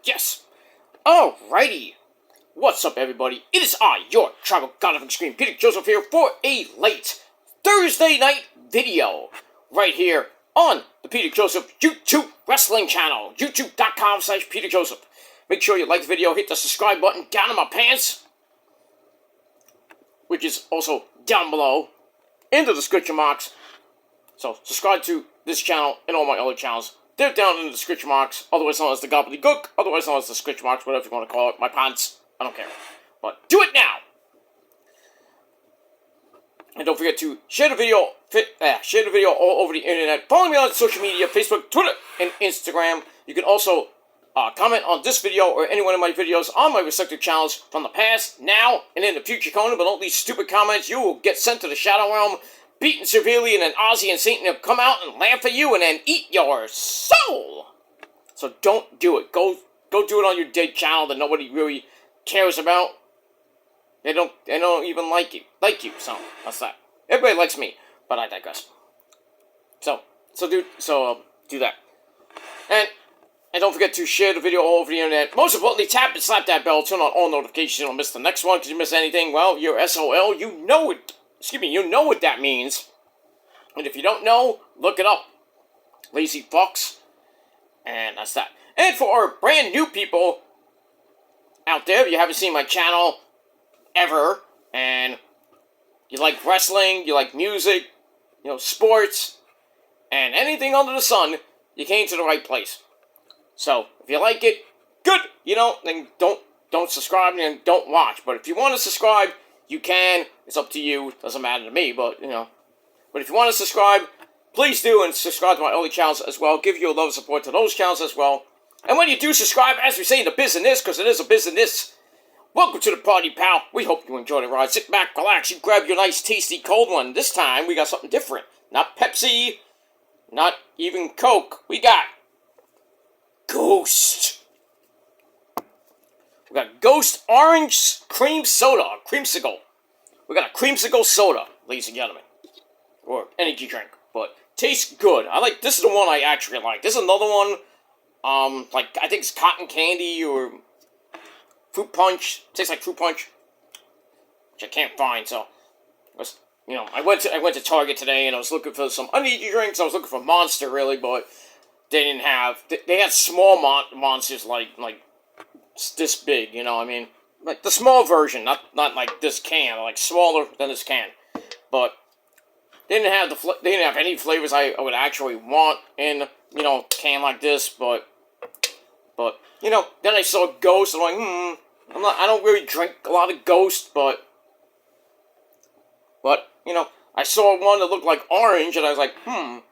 Yes. Alrighty. What's up, everybody? It is I, your tribal god of extreme, Peter Joseph here for a late Thursday night video right here on the Peter Joseph YouTube wrestling channel, youtube.com/Peter Joseph. Make sure you like the video, hit the subscribe button down in my pants, which is also down below in the description box. So subscribe to this channel and all my other channels. They're down in the description box, otherwise known as the gobbledygook, otherwise known as the description box, whatever you want to call it, my pants, I don't care. But do it now! And don't forget to share the video all over the internet. Follow me on social media, Facebook, Twitter, and Instagram. You can also comment on this video or any one of my videos on my respective channels from the past, now, and in the future, Conan. But all these stupid comments, you will get sent to the Shadow Realm, beaten severely, and then Ozzy and Satan will come out and laugh at you and then eat your soul. So don't do it. Go do it on your dead channel that nobody really cares about. They don't even like you. So that's that. Everybody likes me, but I digress. So do that. And don't forget to share the video all over the internet. Most importantly, tap and slap that bell, turn on all notifications, you don't miss the next one, because you miss anything, well, you're SOL, you know it. You know what that means. And if you don't know, look it up. Lazy fucks. And that's that. And for our brand new people out there, if you haven't seen my channel ever, and you like wrestling, you like music, sports, and anything under the sun, you came to the right place. So, if you like it, good. Then don't subscribe and don't watch. But if you want to subscribe, you can. It's up to you. It doesn't matter to me, but, But if you want to subscribe, please do, and subscribe to my other channels as well. Give your love and support to those channels as well. And when you do subscribe, as we say in the business, because it is a business, welcome to the party, pal. We hope you enjoy the ride. Sit back, relax, you grab your nice, tasty, cold one. This time, we got something different. Not Pepsi, not even Coke. We got Ghost. We got Ghost Orange Cream Soda, creamsicle. We got a creamsicle soda, ladies and gentlemen. Or energy drink, but tastes good. This is the one I actually like. This is another one, I think it's cotton candy or fruit punch. Tastes like fruit punch, which I can't find. So, I went to Target today and I was looking for some energy drinks. I was looking for Monster really, but they didn't have. They had small monsters like this big. Like the small version, not like this can, like smaller than this can, but. They didn't have any flavors I would actually want in, can like this, but, then I saw Ghost, I'm like, I don't really drink a lot of Ghost, but, I saw one that looked like orange, and I was like, and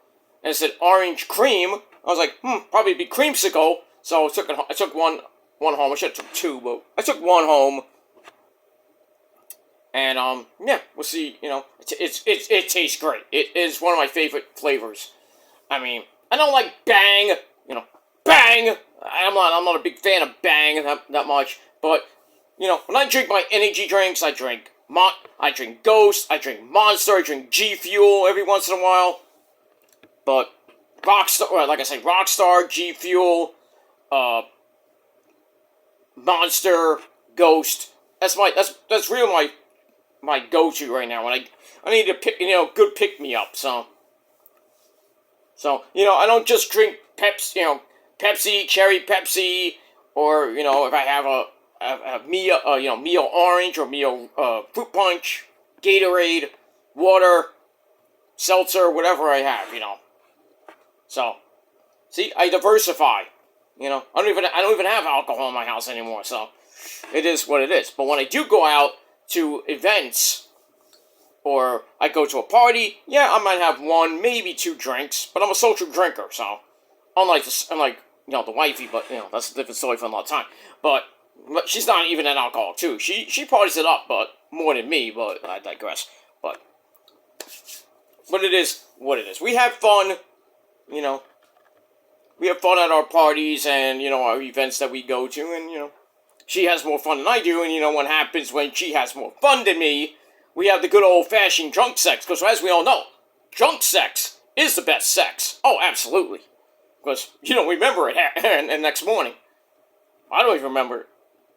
it said orange cream, I was like, probably be creamsicle, so I took one home. I should have took two, but I took one home. And, we'll see, it tastes great. It is one of my favorite flavors. I don't like Bang, Bang! I'm not a big fan of Bang that much, but, when I drink my energy drinks, I drink Ghost, I drink Monster, I drink G Fuel every once in a while, but Rockstar, like I said, Rockstar, G Fuel, Monster, Ghost, that's really my go-to right now, when I need to pick, good pick-me-up, so, I don't just drink Pepsi, cherry Pepsi, or, if I have a Mio Orange, or Mio, Fruit Punch, Gatorade, water, seltzer, whatever I have, so, see, I diversify, I don't even have alcohol in my house anymore, so, it is what it is, but when I do go out to events, or I go to a party, yeah, I might have one, maybe two drinks, but I'm a social drinker, so, unlike the wifey, but, that's a different story for another time, but she's not even an alcoholic, too, she parties it up, but, more than me, but, I digress, but it is what it is. We have fun, we have fun at our parties, and, our events that we go to, and, she has more fun than I do, and what happens when she has more fun than me? We have the good old-fashioned drunk sex, because as we all know, drunk sex is the best sex. Oh, absolutely. Because you don't remember it the next morning. I don't even remember it.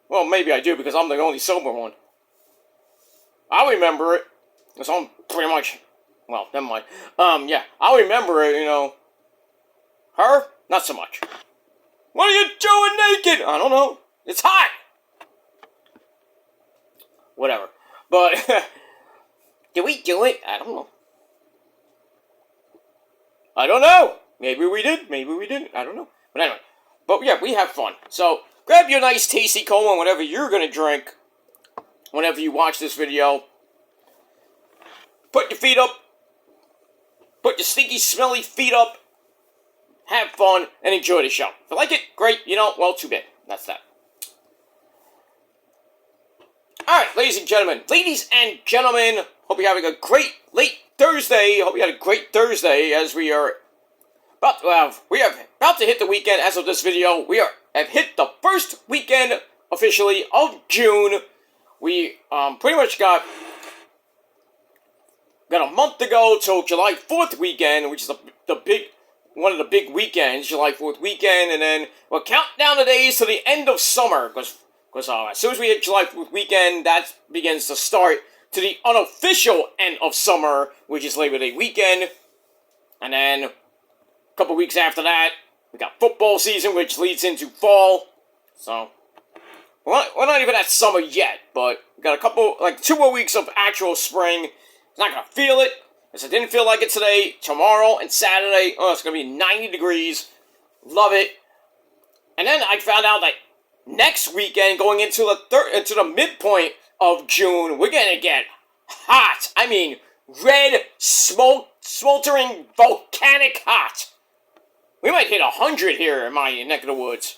Well, maybe I do because I'm the only sober one. I remember it. Because I'm pretty much... Well, never mind. Yeah. I remember it, Her? Not so much. What are you doing naked? I don't know. It's hot. Whatever. But... did we do it? I don't know. I don't know. Maybe we did. Maybe we didn't. I don't know. But anyway. But yeah, we have fun. So, grab your nice tasty cola and whatever you're going to drink whenever you watch this video. Put your feet up. Put your stinky, smelly feet up. Have fun and enjoy the show. If you like it, great. You know, well, too bad. That's that. Alright, ladies and gentlemen. Ladies and gentlemen, hope you're having a great late Thursday. Hope you had a great Thursday as we are about to hit the weekend as of this video. We have hit the first weekend officially of June. We pretty much got a month to go till July 4th weekend, which is one of the big weekends, July 4th weekend, and then we'll count down the days to the end of summer, because as soon as we hit July 4th weekend, that begins to start to the unofficial end of summer, which is Labor Day weekend, and then a couple weeks after that, we got football season, which leads into fall, so we're not even at summer yet, but we got 2 more weeks of actual spring. Not gonna feel it, because I didn't feel like it today. Tomorrow and Saturday, it's gonna be 90 degrees. Love it. And then I found out that next weekend, going into the midpoint of June, we're gonna get hot. I mean, red, smoldering, volcanic hot. We might hit 100 here in my neck of the woods.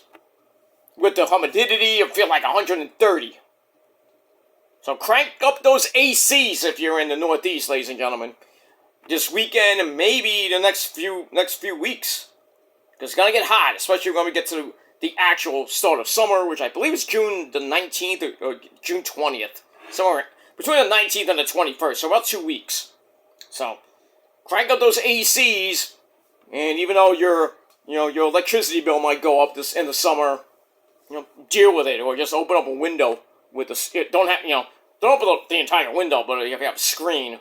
With the humidity, it feels like 130. So crank up those ACs if you're in the Northeast, ladies and gentlemen. This weekend and maybe the next few weeks. Because it's going to get hot, especially when we get to the actual start of summer, which I believe is June the 19th or June 20th. Somewhere between the 19th and the 21st, so about 2 weeks. So, crank up those ACs, and even though your electricity bill might go up in the summer, deal with it, or just open up a window with don't open up the entire window, but if you have a screen,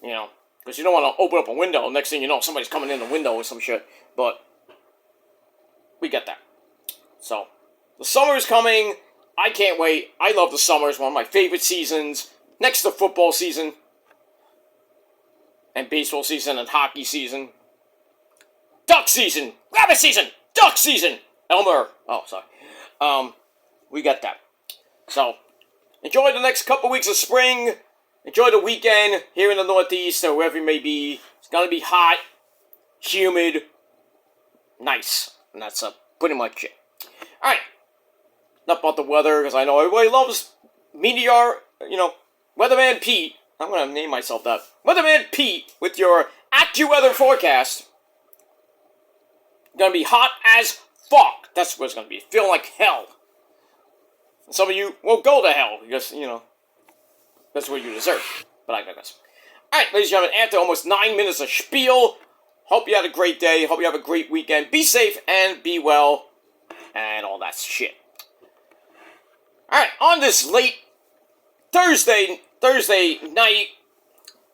because you don't want to open up a window, next thing you know, somebody's coming in the window or some shit, but we get that. So, the summer is coming, I can't wait, I love the summer, it's one of my favorite seasons, next to football season, and baseball season, and hockey season, duck season, rabbit season, duck season, Elmer, we got that. So, enjoy the next couple weeks of spring. Enjoy the weekend here in the Northeast or wherever you may be. It's going to be hot, humid, nice. And that's pretty much it. Alright. Enough about the weather, because I know everybody loves Weatherman Pete. I'm going to name myself that. Weatherman Pete with your AccuWeather forecast. Going to be hot as fuck. That's what it's going to be. Feeling like hell. Some of you will go to hell, because, that's what you deserve. But I digress. Alright, ladies and gentlemen, after almost 9 minutes of spiel, hope you had a great day, hope you have a great weekend. Be safe and be well, and all that shit. Alright, on this late Thursday night,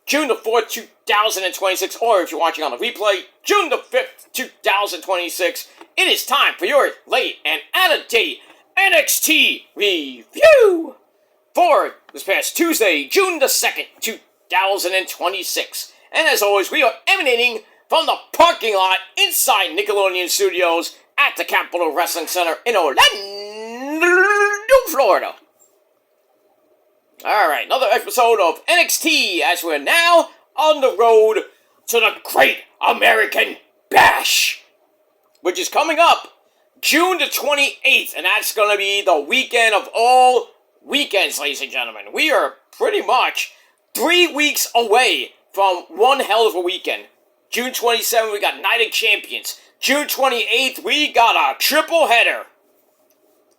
June the 4th, 2026, or if you're watching on the replay, June the 5th, 2026, it is time for your late and out-of-date NXT review for this past Tuesday, June the 2nd, 2026. And as always, we are emanating from the parking lot inside Nickelodeon Studios at the Capitol Wrestling Center in Orlando, Florida. Alright, another episode of NXT as we're now on the road to the Great American Bash, which is coming up June the 28th, and that's going to be the weekend of all weekends, ladies and gentlemen. We are pretty much 3 weeks away from one hell of a weekend. June 27th, we got Night of Champions. June 28th, we got a triple header.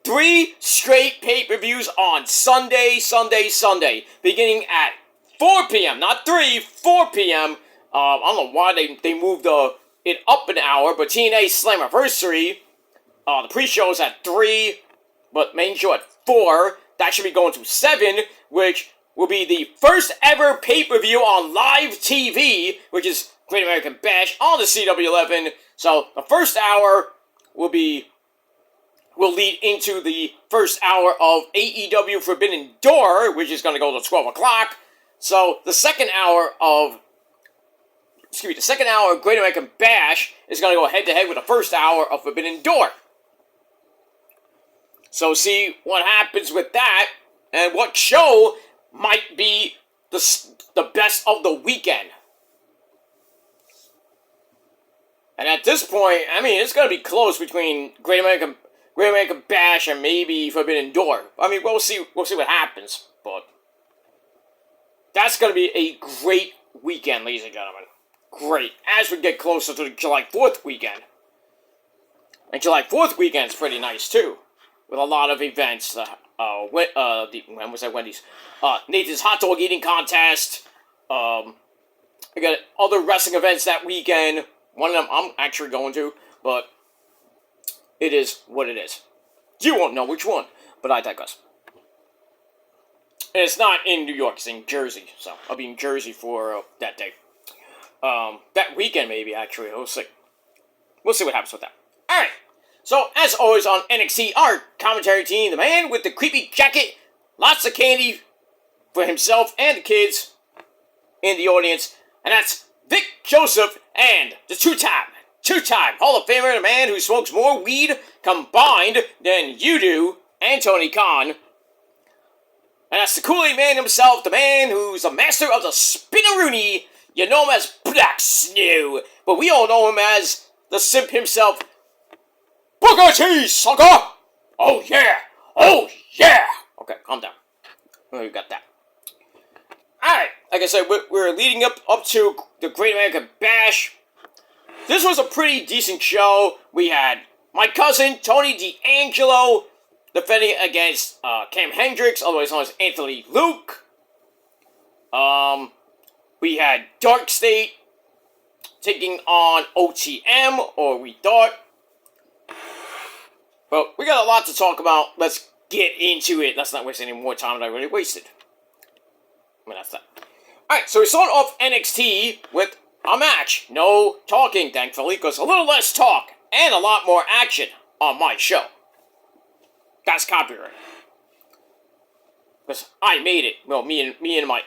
3 straight pay-per-views on Sunday, beginning at 4 p.m. Not 3, 4 p.m. I don't know why they moved it up an hour, but TNA Slammiversary, the pre-show is at 3, but main show at 4. That should be going to 7, which will be the first ever pay-per-view on live TV, which is Great American Bash on the CW11. So the first hour will lead into the first hour of AEW Forbidden Door, which is going to go to 12 o'clock. So the second hour of Great American Bash is going to go head-to-head with the first hour of Forbidden Door. So see what happens with that, and what show might be the best of the weekend. And at this point, I mean, it's going to be close between Great American Bash and maybe Forbidden Door. I mean, we'll see what happens, but that's going to be a great weekend, ladies and gentlemen. Great. As we get closer to the July 4th weekend. And July 4th weekend is pretty nice, too. With a lot of events. When was that Wendy's? Nathan's Hot Dog Eating Contest. We got other wrestling events that weekend. One of them I'm actually going to, but it is what it is. You won't know which one, but I digress. And it's not in New York, it's in Jersey. So I'll be in Jersey for that day. That weekend, maybe, actually. We'll see. We'll see what happens with that. Alright. So, as always on NXT, our commentary team, the man with the creepy jacket, lots of candy for himself and the kids in the audience, and that's Vic Joseph and the two-time Hall of Famer, the man who smokes more weed combined than you do, and Tony Khan. And that's the Kool-Aid Man himself, the man who's a master of the Spinaroonie. You know him as Black Snow, but we all know him as the simp himself, Booker T, sucker! Oh yeah! Oh yeah! Okay, calm down. Oh, you got that. Alright, like I said, we're leading up to the Great American Bash. This was a pretty decent show. We had my cousin, Tony D'Angelo, defending against Cam Hendricks, otherwise known as Anthony Luke. We had Dark State taking on OTM, or we thought. But we got a lot to talk about. Let's get into it. Let's not waste any more time than I already wasted. I mean, that's that. Alright, so we start off NXT with a match. No talking, thankfully, because a little less talk and a lot more action on my show. That's copyright. Because I made it. Well, me and my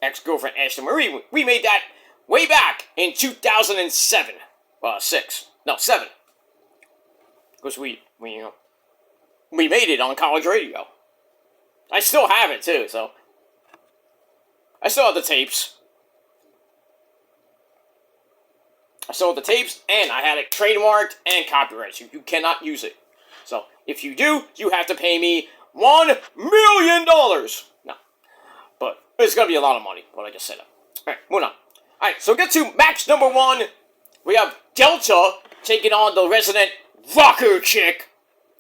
ex-girlfriend Ashton Marie, we made that way back in 2007. 7. Because we made it on college radio. I still have it too, so I still have the tapes. And I had it trademarked and copyrighted, so you cannot use it. So if you do, you have to pay me $1 million. No, but it's gonna be a lot of money. What I just said. All right, moving on. All right, so get to match number 1. We have Delta taking on the resident rocker chick,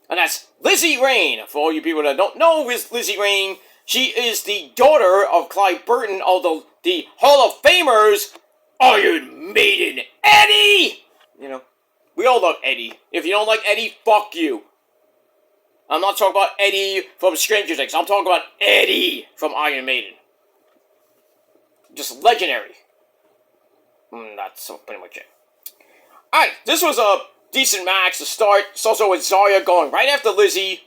and that's Lizzie Rain. For all you people that don't know who is Lizzie Rain, she is the daughter of Clive Burton, of the Hall of Famers, Iron Maiden Eddie! You know, we all love Eddie. If you don't like Eddie, fuck you. I'm not talking about Eddie from Stranger Things. I'm talking about Eddie from Iron Maiden. Just legendary. That's pretty much it. Alright, this was a decent match to start. It's also with Zarya going right after Lizzie.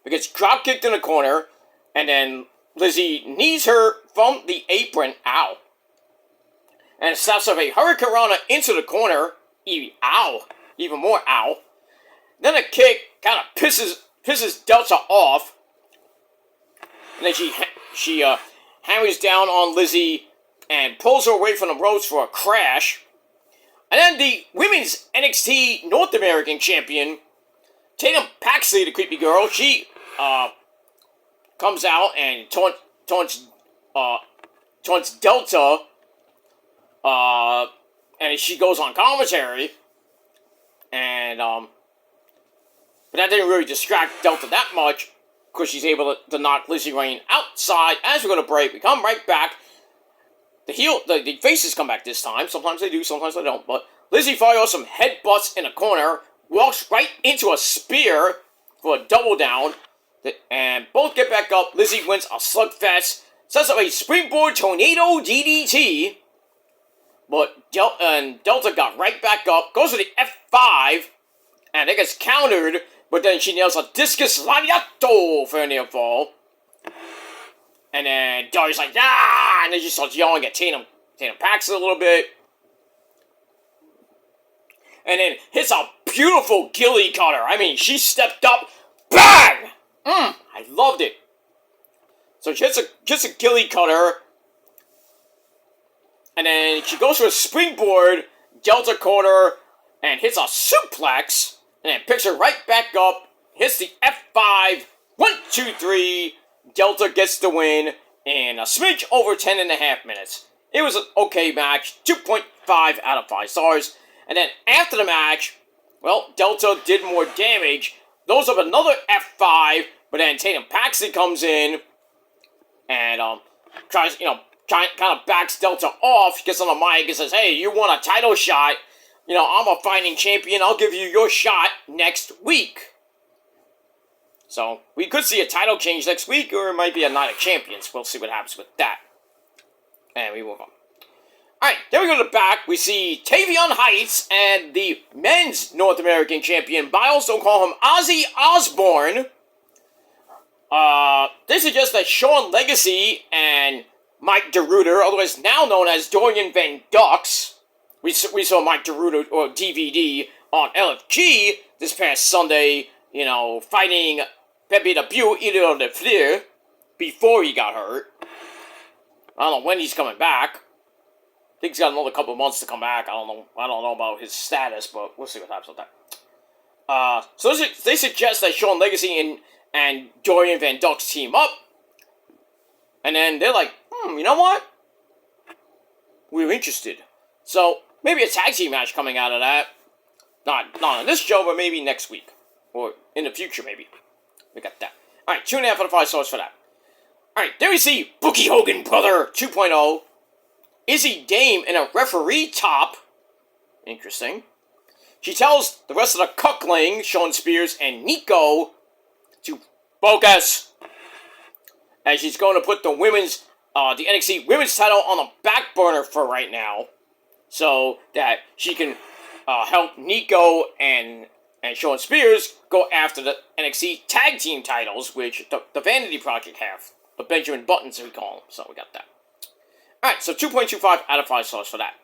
It gets drop kicked in the corner. And then Lizzie knees her from the apron. Ow. And slaps up a Hurricanrana into the corner. Ow. Even more ow. Then a kick kind of pisses Delta off. And then she hammers down on Lizzie and pulls her away from the ropes for a crash. And then the women's NXT North American champion, Tatum Paxley, the creepy girl, she comes out and taunts Delta, and she goes on commentary, and but that didn't really distract Delta that much, because she's able to knock Lizzie Rain outside. As we're going to break, we come right back. The faces come back this time. Sometimes they do, sometimes they don't. But Lizzie fires some headbutts in a corner, walks right into a spear, for a double down. And both get back up. Lizzie wins a slugfest. Sets up a springboard tornado DDT. But Delta got right back up. Goes to the F5. And it gets countered. But then she nails a discus lariato for a near fall. And then Daria's like, ah! And then she starts yelling at Tatum Paxton a little bit. And then hits a beautiful ghillie cutter. I mean, she stepped up. Bang! I loved it. So she hits a ghillie cutter. And then she goes for a springboard. Delta quarter. And hits a suplex. And then picks her right back up. Hits the F5. 1, 2, 3. Delta gets the win in a smidge over 10.5 minutes. It was an okay match. 2.5 out of 5 stars. And then after the match, well, Delta did more damage. Throws up another F5. But then Tatum Paxton comes in. And tries, kind of backs Delta off. Gets on the mic and says, hey, you want a title shot. I'm a fighting champion. I'll give you your shot next week. So, we could see a title change next week, or it might be a Night of Champions. We'll see what happens with that. And we move on. Alright, then we go to the back. We see Tavion Heights and the men's North American champion, but I also call him Ozzy Osbourne. They suggest that Sean Legacy and Mike DeRuiter, otherwise now known as Dorian Van Dux, we saw Mike DeRuiter, or DVD, on LFG this past Sunday, fighting Pepe Le Pew, Idol de Fleur, before he got hurt. I don't know when he's coming back. I think he's got another couple of months to come back. I don't know about his status, but we'll see what happens with that. So they suggest that Sean Legacy and Dorian Van Dux team up. And then they're like, you know what? We're interested. So, maybe a tag team match coming out of that. Not on this show, but maybe next week. Or in the future, maybe. We got that. Alright, 2.5 out of 5 stars for that. Alright, there we see Bookie Hogan Brother 2.0. Izzy Dame in a referee top. Interesting. She tells the rest of the Cuckling, Shawn Spears and Nico, to focus. As she's going to put the NXT women's title on the back burner for right now. So that she can help Nico and Shawn Spears go after the NXT tag team titles, which the Vanity Project have. The Benjamin Buttons, we call them. So we got that. Alright, so 2.25 out of 5 stars for that.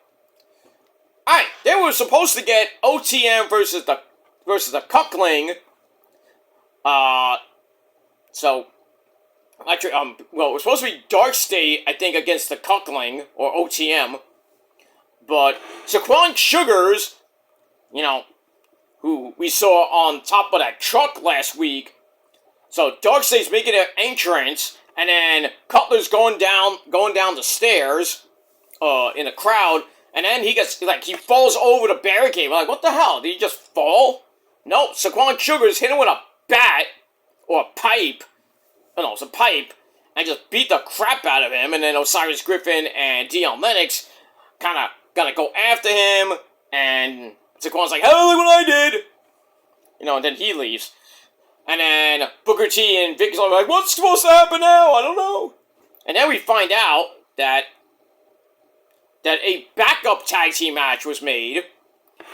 Alright, then we were supposed to get OTM versus the Cuckling. Actually, it was supposed to be Dark State, I think, against the Cuckling, or OTM. But Saquon Sugars, who we saw on top of that truck last week. So Dark State's making an entrance, and then Cutler's going down the stairs, in the crowd, and then he falls over the barricade. We're like, what the hell? Did he just fall? No, Saquon Sugars hit him with a bat, or a pipe. No, it's a pipe, and just beat the crap out of him, and then Osiris Griffin and Dion Lennox kind of gonna go after him, and Saquon's like, hey, look what I did! And then he leaves. And then Booker T and Vic are like, what's supposed to happen now? I don't know. And then we find out that a backup tag team match was made,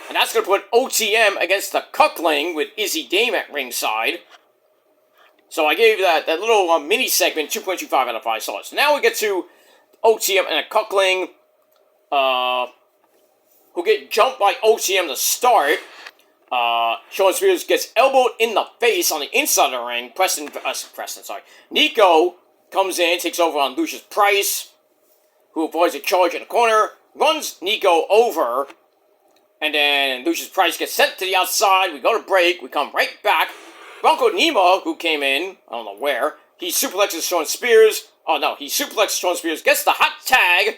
and that's gonna put OTM against the Cuckling with Izzy Dame at ringside. So I gave that little mini segment 2.25 out of 5 stars. Now we get to OTM and a Cuckling, who get jumped by OTM to start. Shawn Spears gets elbowed in the face on the inside of the ring. Nico comes in, takes over on Lucius Price, who avoids a charge in the corner, runs Nico over, and then Lucius Price gets sent to the outside. We go to break. We come right back. Bronco Nemo, who came in, I don't know where, he suplexes Shawn Spears. Oh no, he suplexes Shawn Spears, gets the hot tag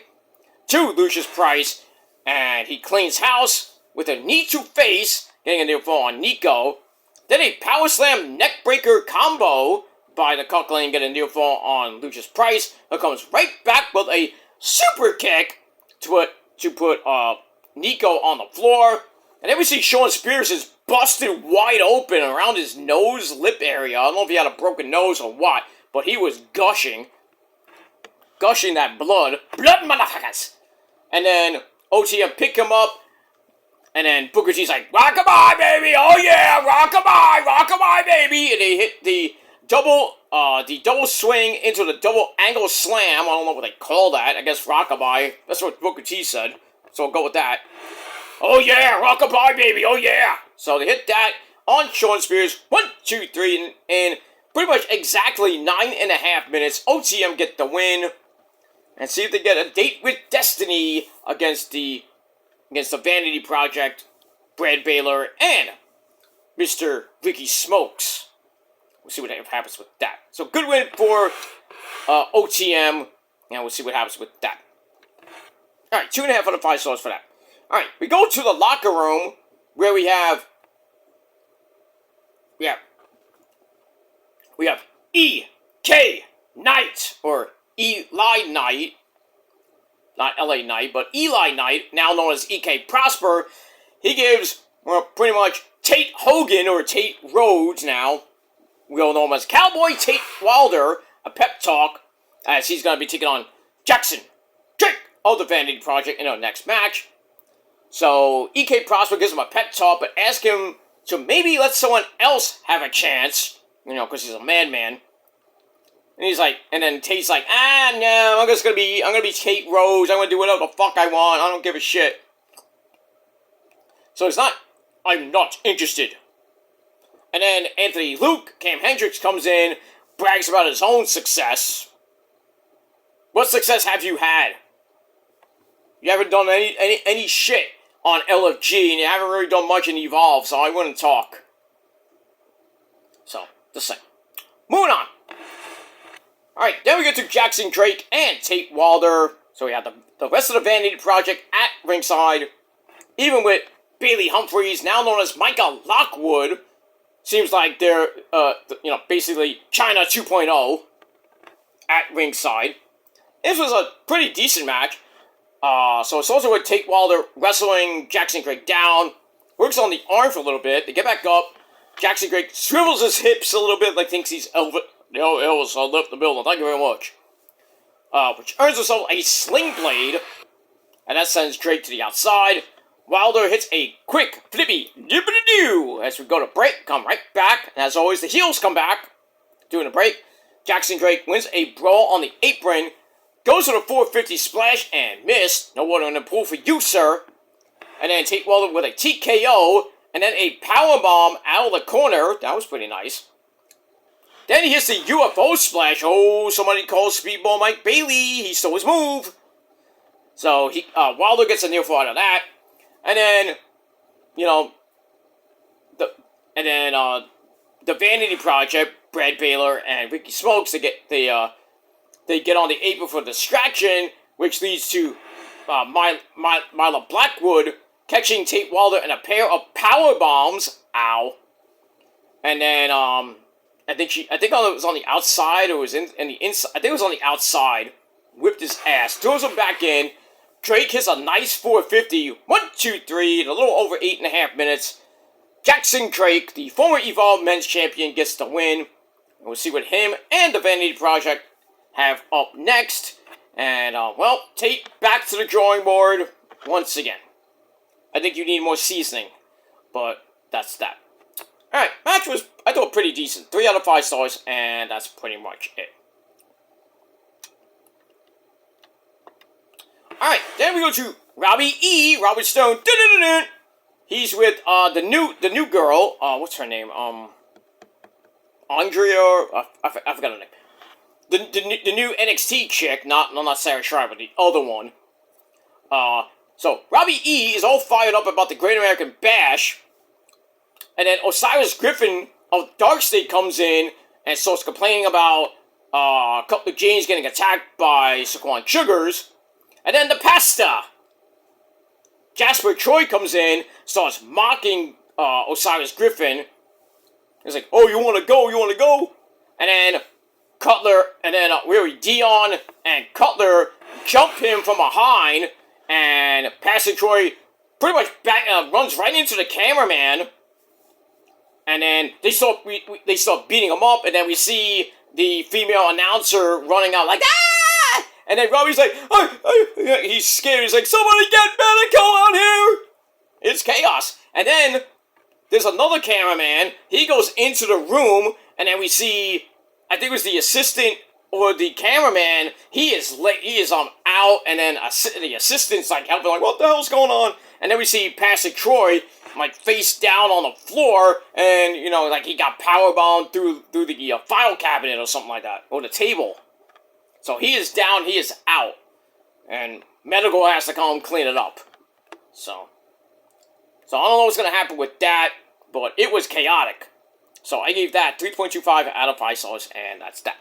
to Lucius Price, and he cleans house with a knee to face, getting a near fall on Nico. Then a power slam neckbreaker combo by the Cuckling, getting a near fall on Lucius Price, who comes right back with a super kick to put Nico on the floor. And then we see Shawn Spears' busted wide open around his nose, lip area. I don't know if he had a broken nose or what, but he was gushing that blood. Blood, motherfuckers! And then OTM pick him up, and then Booker T's like, rockabye, baby! Oh yeah, rockabye, baby! And they hit the double swing into the double angle slam. I don't know what they call that. I guess rockabye. That's what Booker T said. So I'll go with that. Oh yeah, rockabye, baby! Oh yeah! So they hit that on Shawn Spears. 1, 2, 3, and pretty much exactly 9.5 minutes. OTM get the win. And see if they get a date with Destiny against the Vanity Project, Brad Baylor, and Mr. Ricky Smokes. We'll see what happens with that. So good win for OTM, and we'll see what happens with that. All right, 2.5 out of 5 stars for that. All right, we go to the locker room where we have E.K. Knight, or Eli Knight, not LA Knight, but Eli Knight, now known as E.K. Prosper. He gives, pretty much Tate Hogan, or Tate Rhodes now, we'll know him as Cowboy Tate Wilder, a pep talk, as he's going to be taking on Jackson Drake of the Vanity Project in our next match. So, E.K. Prosper gives him a pep talk, but asks him to maybe let someone else have a chance, because he's a madman. And he's like, and then Tate's like, no, I'm gonna be Tate Rhodes. I'm gonna do whatever the fuck I want. I don't give a shit. So I'm not interested. And then Anthony Luke, Cam Hendricks comes in, brags about his own success. What success have you had? You haven't done any shit on LFG, and you haven't really done much in Evolve, so I wouldn't talk. So, just saying. Moving on. Alright, then we get to Jackson Drake and Tate Wilder. So we have the rest of the Vanity Project at ringside. Even with Bailey Humphries, now known as Micah Lockwood. Seems like they're, basically China 2.0 at ringside. This was a pretty decent match. So it's also with Tate Wilder wrestling Jackson Drake down. Works on the arm for a little bit. They get back up. Jackson Drake swivels his hips a little bit, like thinks he's Elvis, I'll lift the building. Thank you very much. Which earns himself a sling blade. And that sends Drake to the outside. Wilder hits a quick flippy dippity-doo as we go to break. Come right back. And as always, the heels come back. Doing a break. Jackson Drake wins a brawl on the apron. Goes to the 450 splash and missed. No water in the pool for you, sir. And then Tate Wilder with a TKO. And then a powerbomb out of the corner. That was pretty nice. Then he hits the UFO splash. Oh, somebody calls Speedball Mike Bailey. He stole his move. So Wilder gets a near fall out of that. And then, the Vanity Project, Brad Baylor and Ricky Smokes, they get on the apron for distraction, which leads to Myla Blackwood catching Tate Wilder in a pair of power bombs. Ow. And then I think it was on the outside, or it was in the inside. I think it was on the outside. Whipped his ass, throws him back in. Drake hits a nice 450. 1, 2, 3 in a little over 8.5 minutes. Jackson Drake, the former Evolve Men's Champion, gets the win. And we'll see what him and the Vanity Project have up next. And, Tate back to the drawing board once again. I think you need more seasoning, but that's that. Alright, match was, I thought, pretty decent. 3 out of 5 stars, and that's pretty much it. Alright, then we go to Robbie E. Robert Stone. Dun-dun-dun-dun. He's with the new girl. What's her name? Andrea. I forgot her name. The new NXT chick, not Sarah Schreiber, the other one. So Robbie E. is all fired up about the Great American Bash, and then Osiris Griffin of Dark State comes in and starts complaining about Cutler James getting attacked by Saquon Sugars, and then the Pasta. Jasper Troy comes in, starts mocking Osiris Griffin. He's like, "Oh, you want to go? And then Cutler, and then Dion and Cutler jump him from behind, and Pastor Troy pretty much runs right into the cameraman And then they start beating him up, and then we see the female announcer running out like, ah! And then Robbie's like, he's scared. He's like, somebody get medical out here! It's chaos. And then there's another cameraman. He goes into the room, and then we see, I think it was the assistant or the cameraman. He is late. He is out, and then the assistant's like helping, like, what the hell's going on? And then we see Pastor Troy, like, face down on the floor, and, you know, like, he got powerbombed through the file cabinet or something like that, or the table. So he is down, he is out, and medical has to come clean it up. So I don't know what's going to happen with that, but it was chaotic. So I gave that 3.25 out of 5 stars, and that's that.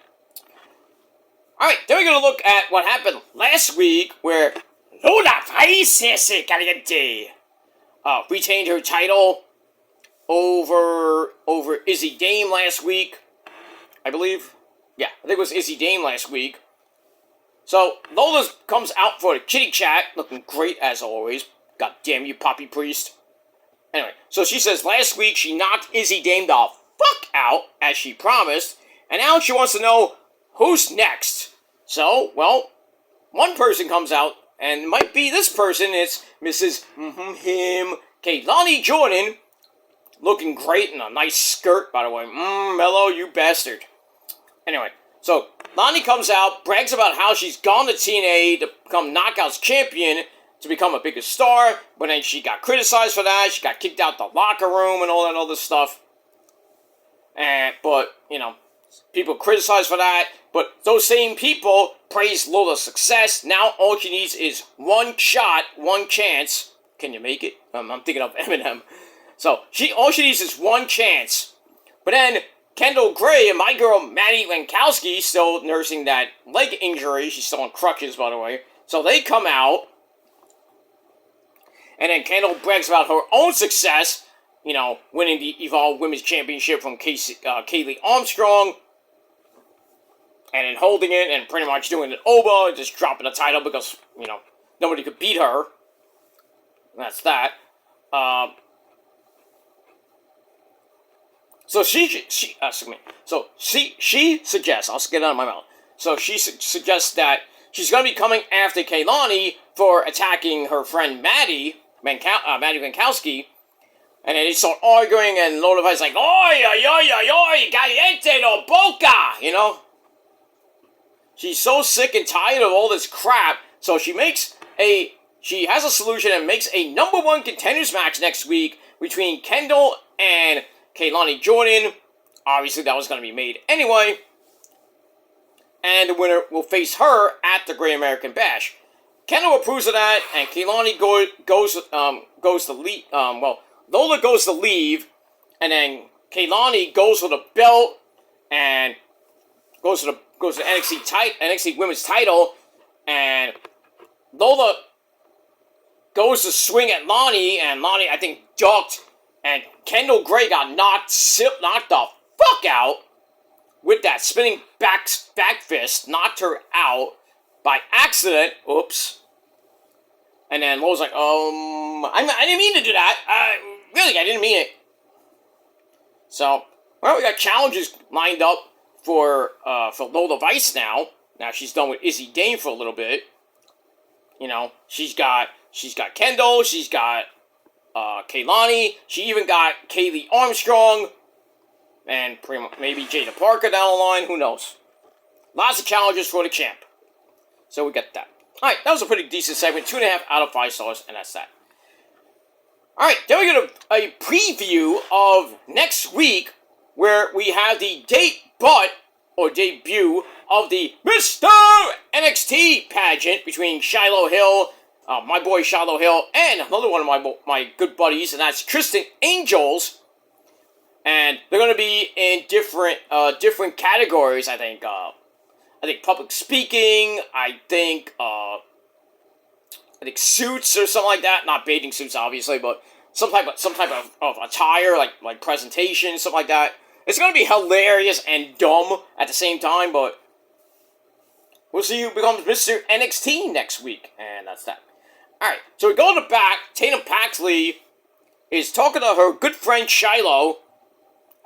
Alright, then we're going to look at what happened last week, where Lola Faisese Caliente retained her title over Izzy Dame last week, I believe. Yeah, I think it was Izzy Dame last week. So, Lola comes out for the kitty chat, looking great as always. God damn you, Poppy Priest. Anyway, so she says last week she knocked Izzy Dame the fuck out, as she promised, and now she wants to know who's next. So, well, one person comes out, and it might be this person. It's Mrs. Kehlani Jordan, looking great in a nice skirt, by the way. Mello, you bastard. Anyway, so Lonnie comes out, brags about how she's gone to TNA to become Knockouts champion, to become a bigger star, but then she got criticized for that. She got kicked out the locker room and all that other stuff. But, you know, people criticize for that, but those same people praise Lola's success. Now all she needs is one shot, one chance. Can you make it? I'm thinking of Eminem. So, all she needs is one chance. But then, Kendall Gray and my girl Maddie Lankowski, still nursing that leg injury. She's still on crutches, by the way. So they come out. And then Kendall brags about her own success. You know, winning the Evolve Women's Championship from Kaylee Armstrong. And then holding it and pretty much doing an Oba and just dropping the title because, you know, nobody could beat her. That's that. So she suggests, I'll get it out of my mouth. So she suggests that she's going to be coming after Kehlani for attacking her friend Maddie Lankowski. And then they start arguing, and Lola Vice's like, oi, caliente no boca, you know? She's so sick and tired of all this crap, so she has a solution and makes a number 1 contenders match next week between Kendall and Kehlani Jordan. Obviously, that was going to be made anyway. And the winner will face her at the Great American Bash. Kendall approves of that, and Kehlani goes to leave. Lola goes to leave, and then Kehlani goes for the belt and goes to NXT Women's title, and Lola goes to swing at Lonnie, and Lonnie, I think, ducked, and Kendall Gray got knocked the fuck out with that spinning back fist, knocked her out by accident. Oops. And then Lola's like, I didn't mean to do that. Really, I didn't mean it. So, well, we got challenges lined up for Lola Vice now. Now she's done with Izzy Dame for a little bit. You know, she's got Kendall, she's got Kehlani, she even got Kaylee Armstrong, and pretty much maybe Jada Parker down the line, who knows. Lots of challenges for the champ. So we got that. Alright, that was a pretty decent segment, 2.5 out of 5 stars, and that's that. Alright, then we get a preview of next week, where we have the debut of the Mr. NXT pageant between Shiloh Hill, my boy Shiloh Hill, and another one of my good buddies, and that's Tristan Angels. And they're going to be in different categories, I think. I think public speaking, I think suits or something like that. Not bathing suits, obviously, but some type of attire, like presentation, stuff like that. It's going to be hilarious and dumb at the same time, but we'll see who becomes Mr. NXT next week, and that's that. Alright, so we go to the back. Tatum Paxley is talking to her good friend Shiloh,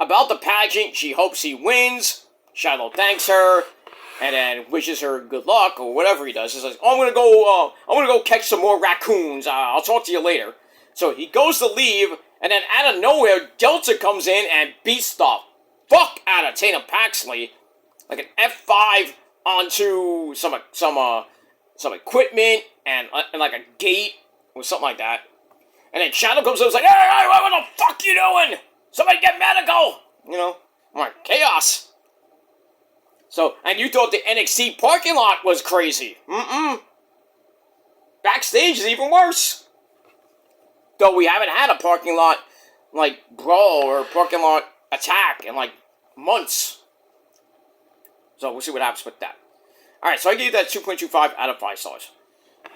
about the pageant. She hopes he wins. Shiloh thanks her, and then wishes her good luck or whatever he does. He says, "Oh, I'm gonna go catch some more raccoons. I'll talk to you later." So he goes to leave, and then out of nowhere, Delta comes in and beats the fuck out of Tatum Paxley, like an F5 onto some equipment and like a gate or something like that. And then Shadow comes up and is like, "Hey, what the fuck you doing? Somebody get medical!" You know, I'm like, chaos. So, and you thought the NXT parking lot was crazy. Backstage is even worse. Though we haven't had a parking lot, like, brawl or parking lot attack in, like, months. So, we'll see what happens with that. Alright, so I gave that 2.25 out of 5 stars.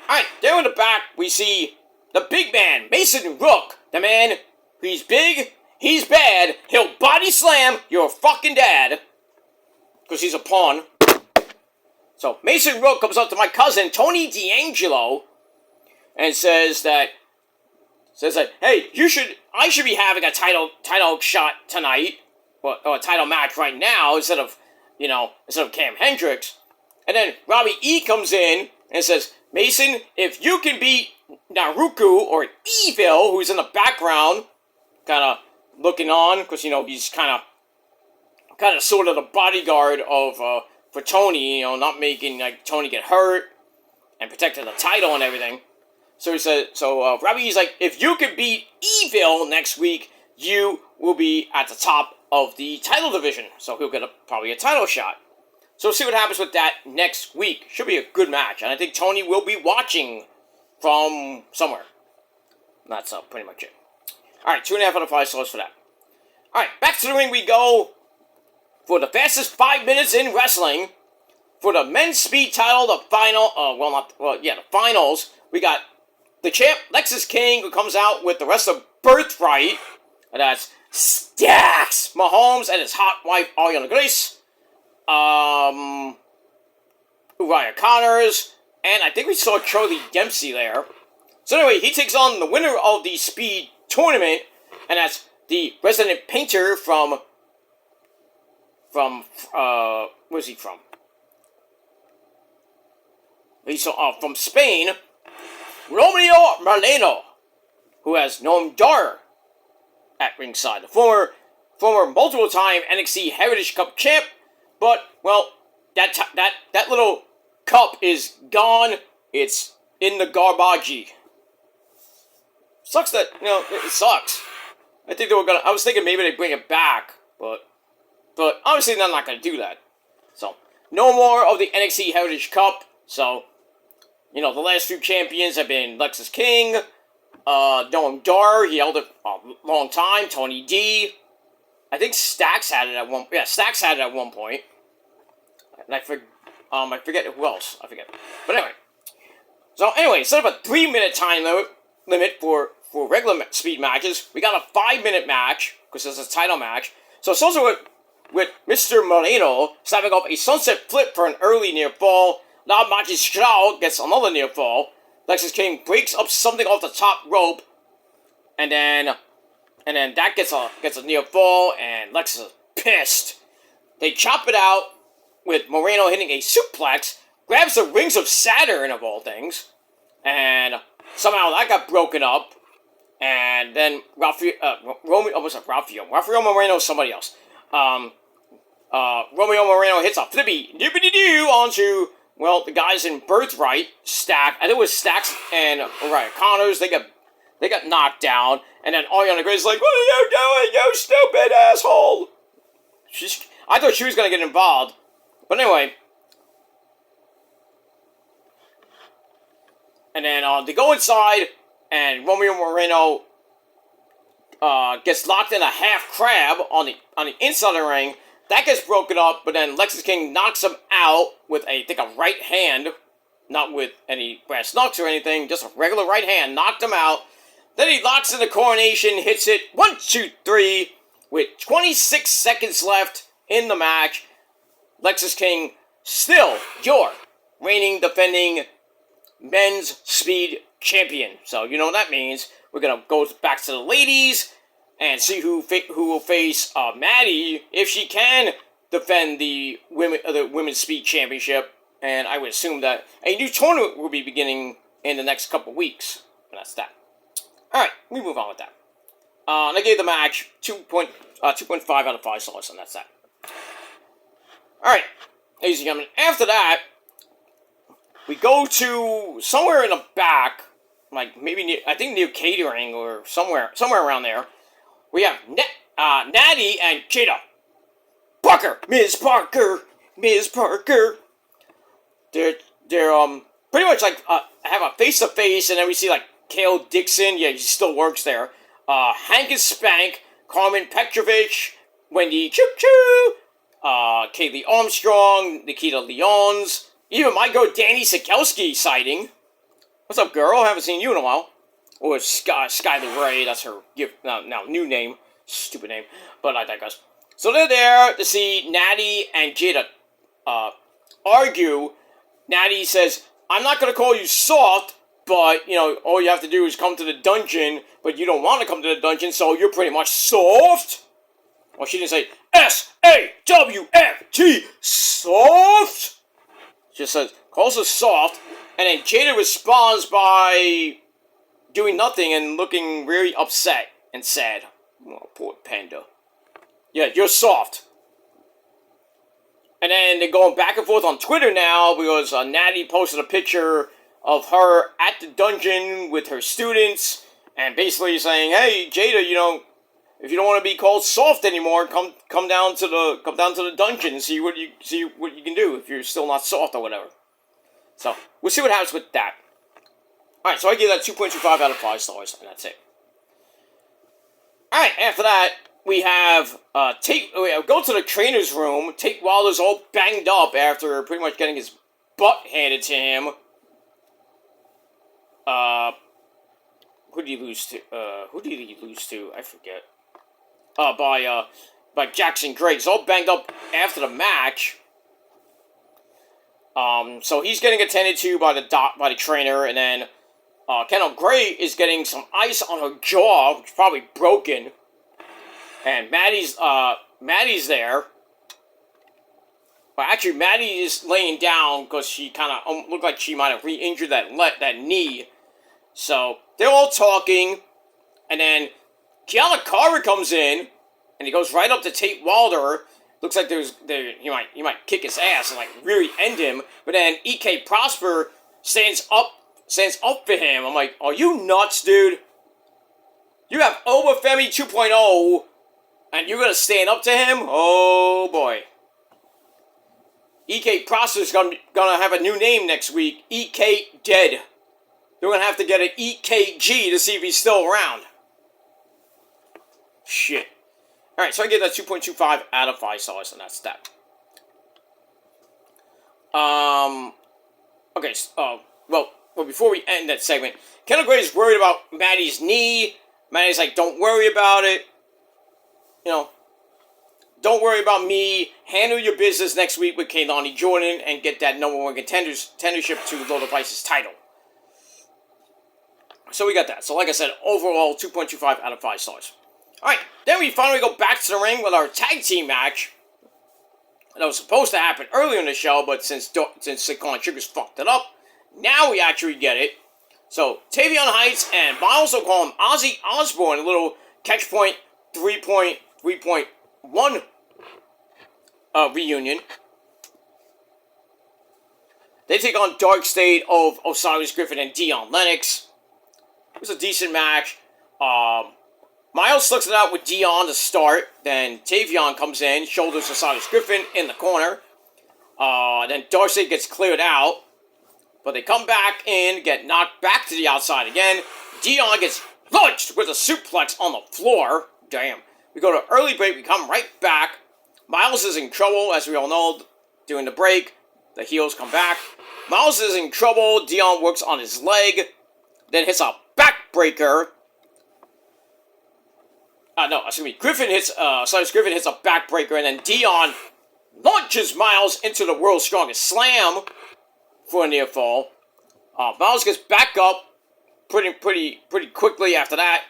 Alright, there in the back, we see the big man, Mason Rook. The man, he's big, he's bad, he'll body slam your fucking dad. Because he's a pawn. So, Mason Rook comes up to my cousin, Tony D'Angelo, and says that, hey, I should be having a title shot tonight, or a title match right now, instead of Cam Hendricks. And then Robbie E comes in and says, "Mason, if you can beat Naruku or Evil, who's in the background, kind of looking on, because, he's kind of sort of the bodyguard of, for Tony, not making, like, Tony get hurt, and protecting the title and everything." So he said, Robbie's like, "If you can beat Evil next week, you will be at the top of the title division." So he'll get probably a title shot. So we'll see what happens with that next week. Should be a good match. And I think Tony will be watching from somewhere. That's pretty much it. Alright, 2.5 out of 5 stars for that. Alright, back to the ring we go. For the fastest 5 minutes in wrestling. For the men's speed title, the finals. We got the champ, Lexis King, who comes out with the rest of Birthright. And that's Stacks Mahomes and his hot wife, Ariana Grace. Uriah Connors. And I think we saw Charlie Dempsey there. So anyway, he takes on the winner of the speed tournament. And that's the resident painter from where's he from? He's from Spain. Romeo Moreno, who has Noam Dar at ringside. The former multiple-time NXT Heritage Cup champ, but, well, that little cup is gone. It's in the garbage. Sucks that, it sucks. I was thinking maybe they'd bring it back, but obviously they're not going to do that. So, no more of the NXT Heritage Cup, so, the last few champions have been Lexis King, Noam Dar, he held it a long time, Tony D. I think Stacks had it at one point. And I forget who else. I forget. But anyway. So anyway, instead of a 3-minute time limit for regular speed matches, we got a 5-minute match, because it's a title match. So it's also with Mr. Moreno snapping off a sunset flip for an early near fall. Now Magistral gets another near fall. Lexis King breaks up something off the top rope, and then that gets a near fall, and Lexis is pissed. They chop it out with Moreno hitting a suplex, grabs the Rings of Saturn of all things, and somehow that got broken up. And then Rafael Moreno is somebody else. Romeo Moreno hits a flippy dippity-doo onto, well, the guys in Birthright, Stack. I think it was Stacks and Uriah Connors. They got knocked down. And then Ariana Grace is like, "What are you doing, you stupid asshole?" I thought she was going to get involved. But anyway. And then they go inside, and Romeo Moreno gets locked in a half crab on the inside of the ring. That gets broken up, but then Lexis King knocks him out with a right hand. Not with any brass knucks or anything, just a regular right hand. Knocked him out. Then he locks in the coronation, hits it 1, 2, 3, with 26 seconds left in the match. Lexis King, still your reigning, defending men's speed champion. So you know what that means. We're going to go back to the ladies, and see who will face Maddie if she can defend the women's speed championship. And I would assume that a new tournament will be beginning in the next couple weeks. And that's that. Alright, we move on with that. And I gave the match 2.5 out of 5 stars, and that's that. Alright, ladies and gentlemen, after that, we go to somewhere in the back, like maybe near catering or somewhere around there. We have Natty and Jada. Ms. Parker. They're pretty much like have a face to face, and then we see like Kale Dixon. Yeah, he still works there. Hank and Spank, Carmen Petrovich, Wendy Choo Choo, Kaylee Armstrong, Nikita Lyons, even my girl Danny Sikelski sighting. What's up, girl? I haven't seen you in a while. Or Skylar Ray, that's her now new name. Stupid name, but I digress. So they're there to see Natty and Jada argue. Natty says, I'm not going to call you soft, but, all you have to do is come to the dungeon, but you don't want to come to the dungeon, so you're pretty much soft. Well, she didn't say S-A-W-F-T, soft. She just says, calls her soft, and then Jada responds by doing nothing and looking really upset and sad. Oh, poor panda. Yeah, you're soft. And then they're going back and forth on Twitter now because Natty posted a picture of her at the dungeon with her students and basically saying, "Hey, Jada, if you don't want to be called soft anymore, come down to the dungeon and see what you can do if you're still not soft or whatever." So we'll see what happens with that. All right, so I give that 2.25 out of 5 stars, and that's it. All right, after that, we have go to the trainer's room. Tate Wilder's all banged up after pretty much getting his butt handed to him. Who did he lose to? I forget. By Jackson Gray. He's all banged up after the match. So he's getting attended to by the trainer, and then Kendall Gray is getting some ice on her jaw, which is probably broken. And Maddie's there. Well, actually, Maddie is laying down because she kind of looked like she might have re-injured that knee. So they're all talking, and then Kiana Carter comes in, and he goes right up to Tate Wilder. Looks like he might kick his ass and like really end him. But then EK Prosper stands up for him. I'm like, are you nuts, dude? You have Obafemi 2.0. And you're going to stand up to him? Oh, boy. EK Prosper's going to have a new name next week. EK Dead. They're going to have to get an EKG to see if he's still around. Shit. Alright, so I give that 2.25 out of 5 stars, and that's that. Okay, well, before we end that segment, Kendall Gray is worried about Maddie's knee. Maddie's like, don't worry about it. Don't worry about me. Handle your business next week with Keilani Jordan and get that #1 contendership to Lola Vice's title. So we got that. So like I said, overall 2.25 out of 5 stars. Alright, then we finally go back to the ring with our tag team match. That was supposed to happen earlier in the show, but since Silicon Sugars fucked it up, now we actually get it. So, Tavion Heights and Miles, will call him Ozzy Osbourne, a little catch point 3.1 reunion. They take on Dark State of Osiris Griffin and Dion Lennox. It was a decent match. Miles slugs it out with Dion to start. Then Tavion comes in, shoulders Osiris Griffin in the corner. Then Dark State gets cleared out. But they come back in, get knocked back to the outside again. Dion gets launched with a suplex on the floor. Damn. We go to early break, we come right back. Miles is in trouble, as we all know, during the break. The heels come back. Miles is in trouble. Dion works on his leg. Then hits a backbreaker. Griffin hits a backbreaker, and then Dion launches Miles into the World's Strongest Slam for a near fall. Miles gets back up pretty quickly after that.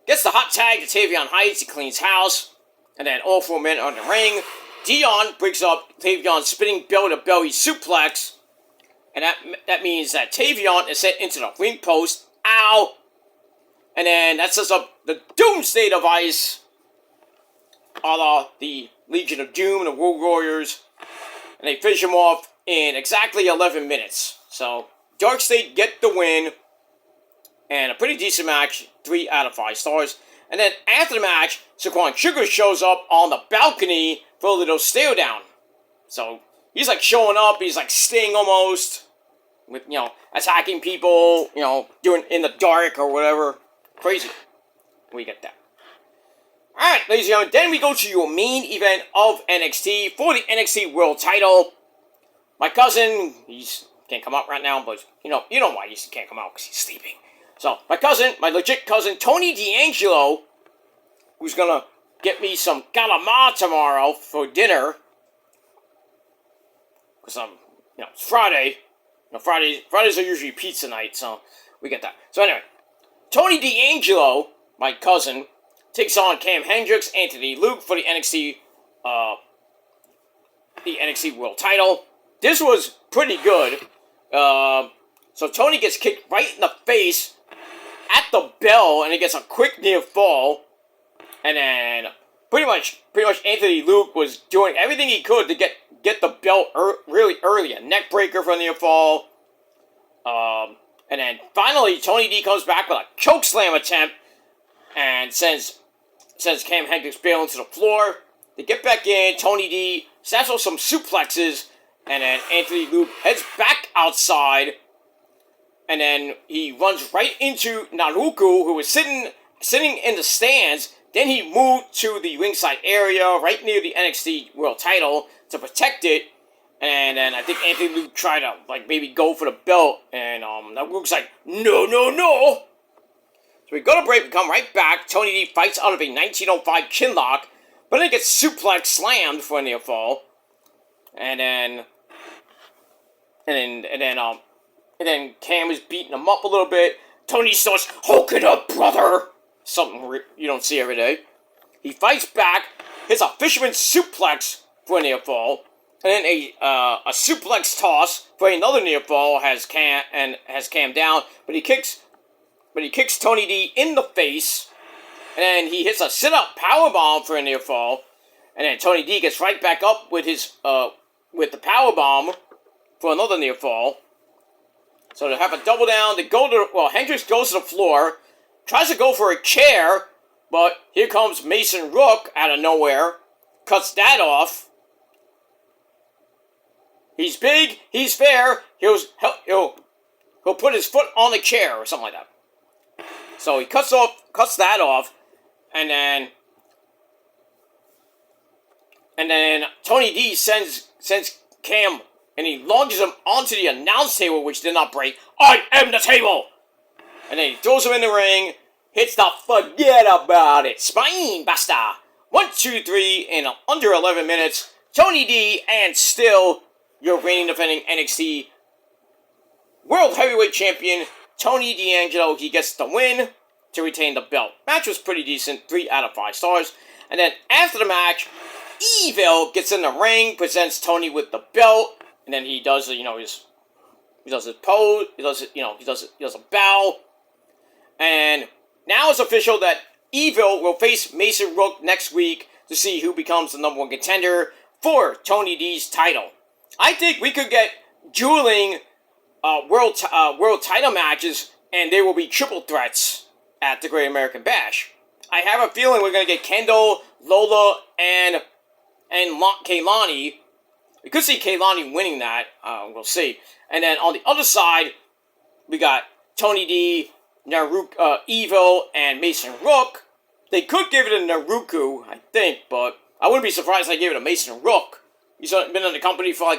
gets the hot tag to Tavion Heights. He cleans house. And then all 4 men are in the ring. Dion breaks up Tavion's spinning belly-to-belly suplex. And that means that Tavion is sent into the ring post. Ow! And then that sets up the Doomsday Device. A la the Legion of Doom, the World Warriors. And they finish him off in exactly 11 minutes. So, Dark State get the win. And a pretty decent match. 3 out of 5 stars. And then after the match, Saquon Sugar shows up on the balcony for a little stare down. So, he's like showing up. He's like Sting almost. With, attacking people, doing in the dark or whatever. Crazy. We get that. Alright, ladies and gentlemen, then we go to your main event of NXT for the NXT World Title. My cousin, can't come out right now, but you know why he can't come out, because he's sleeping. So, my legit cousin, Tony D'Angelo, who's gonna get me some calamari tomorrow for dinner. Because, it's Friday. Fridays are usually pizza night, so we get that. So anyway, Tony D'Angelo, my cousin, takes on Cam Hendricks, Anthony Luke for the NXT World Title. This was pretty good. So Tony gets kicked right in the face at the bell, and he gets a quick near fall. And then pretty much Anthony Luke was doing everything he could to get the belt really early. A neck breaker from near fall. And then finally Tony D comes back with a choke slam attempt and sends Cam Hendricks bailing to the floor. They get back in. Tony D snaps off some suplexes, and then Anthony Luke heads back outside. And then he runs right into Naruku, who was sitting in the stands. Then he moved to the ringside area, right near the NXT World Title, to protect it. And then I think Anthony Luke tried to, maybe go for the belt. And Naruku's like, no. So we go to break, we come right back. Tony D fights out of a 1905 chinlock, but then gets suplex slammed for a near fall. And then Cam is beating him up a little bit. Tony starts, "Hulk it up, brother!" Something you don't see every day. He fights back, hits a fisherman suplex for a near fall, and then a suplex toss for another near fall has Cam down, but he kicks Tony D in the face, and then he hits a sit-up powerbomb for a near fall, and then Tony D gets right back up with the powerbomb for another near fall. So they have a double down. Hendricks goes to the floor, tries to go for a chair, but here comes Mason Rook out of nowhere, cuts that off. He's big, he's fair, he'll put his foot on the chair or something like that. So he cuts that off, and then Tony D sends Cam, and he launches him onto the announce table, which did not break. "I am the table!" And then he throws him in the ring, hits the forget about it spine buster. 1, 2, 3 in under 11 minutes. Tony D, and still your reigning defending NXT World Heavyweight Champion, Tony D'Angelo, he gets the win to retain the belt. Match was pretty decent, 3 out of 5 stars. And then after the match, Evil gets in the ring, presents Tony with the belt, and then he does his pose, he does a bow, and now it's official that Evil will face Mason Rook next week to see who becomes the number 1 contender for Tony D's title. I think we could get dueling world title matches, and they will be triple threats at the Great American Bash. I have a feeling we're going to get Kendall, Lola, and Kaylani. We could see Kaylani winning that. We'll see. And then on the other side, we got Tony D, Naruku, Evil, and Mason Rook. They could give it to Naruku, I think, but I wouldn't be surprised if they gave it to Mason Rook. He's been in the company for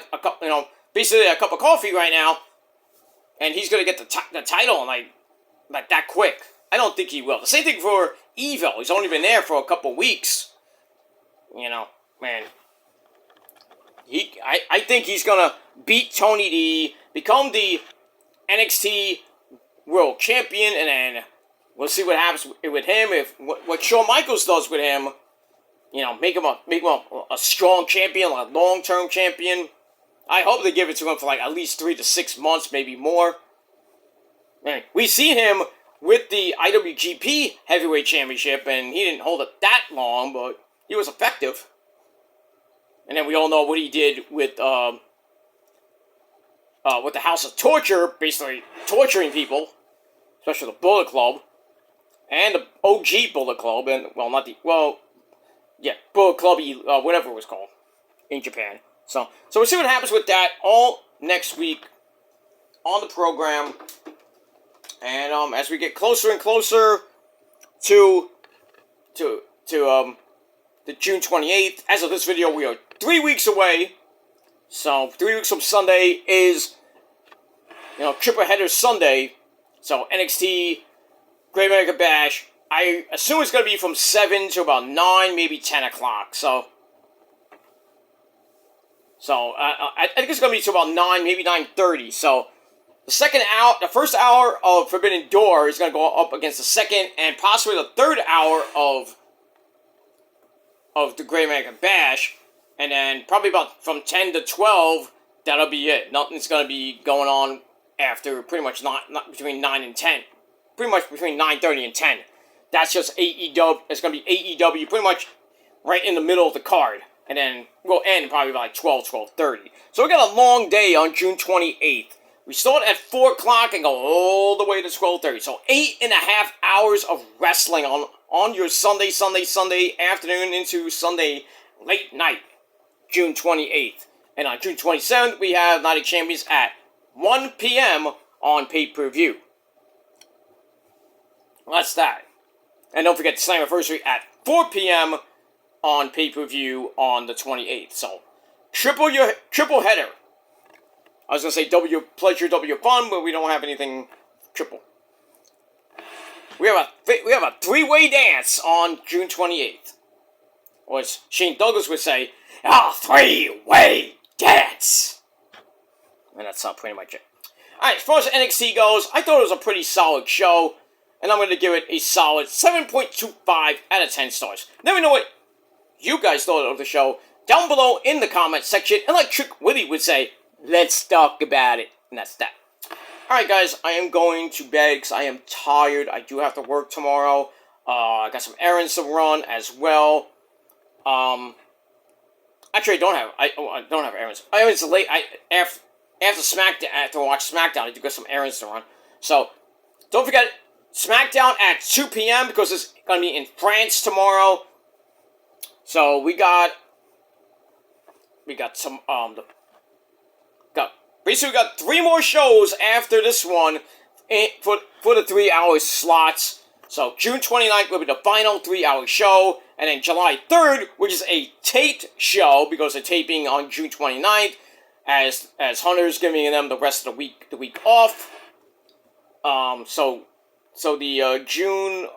basically a cup of coffee right now, and he's gonna get the title like that quick. I don't think he will. The same thing for Evil. He's only been there for a couple weeks. Man. I think he's gonna beat Tony D, become the NXT World Champion, and then We'll see what happens with him. If what Shawn Michaels does with him, make him a strong champion, a long-term champion. I hope they give it to him for like at least 3 to 6 months, maybe more. Man, we see him with the IWGP Heavyweight Championship, and he didn't hold it that long, but he was effective. And then we all know what he did with the House of Torture, basically torturing people, especially the Bullet Club, and the OG Bullet Club, and, Bullet Club, whatever it was called, in Japan. So we'll see what happens with that all next week on the program. And as we get closer and closer to the June 28th, as of this video, we are 3 weeks away. So 3 weeks from Sunday is, triple header Sunday. So NXT, Great American Bash. I assume it's going to be from 7 to about 9, maybe 10 o'clock. So I think it's going to be to about 9, maybe 9:30. So the first hour of Forbidden Door is going to go up against the second and possibly the third hour of the Great American Bash. And then probably about from 10 to 12, that'll be it. Nothing's going to be going on after pretty much not between 9 and 10. Pretty much between 9:30 and 10. That's just AEW. It's going to be AEW pretty much right in the middle of the card. And then we'll end probably by like 12:30. So we got a long day on June 28th. We start at 4 o'clock and go all the way to 12:30. So 8.5 hours of wrestling on your Sunday afternoon into Sunday late night, June 28th. And on June 27th, we have Night of Champions at 1 p.m. on pay-per-view. Well, that's that. And don't forget Slammiversary at 4 p.m. on pay-per-view on the 28th. So, triple header. I was going to say W pleasure, W fun, but we don't have anything triple. We have a three-way dance on June 28th. Or as Shane Douglas would say, a three-way dance. And that's pretty much it. Alright, as far as NXT goes, I thought it was a pretty solid show. And I'm going to give it a solid 7.25 out of 10 stars. Let me know what you guys thought of the show down below in the comment section. And like Trick Willie would say, let's talk about it. And that's that. Alright guys, I am going to bed because I am tired. I do have to work tomorrow. I got some errands to run as well. Actually, I don't have errands. I was late. After I watch SmackDown, I do got some errands to run. So, don't forget, SmackDown at 2 p.m. because it's going to be in France tomorrow. So, we got some, basically we got 3 more shows after this one for the 3-hour slots. So, June 29th will be the final 3-hour show. And then July 3rd, which is a taped show, because they're taping on June 29th, as Hunter's giving them the rest of the week off. So the June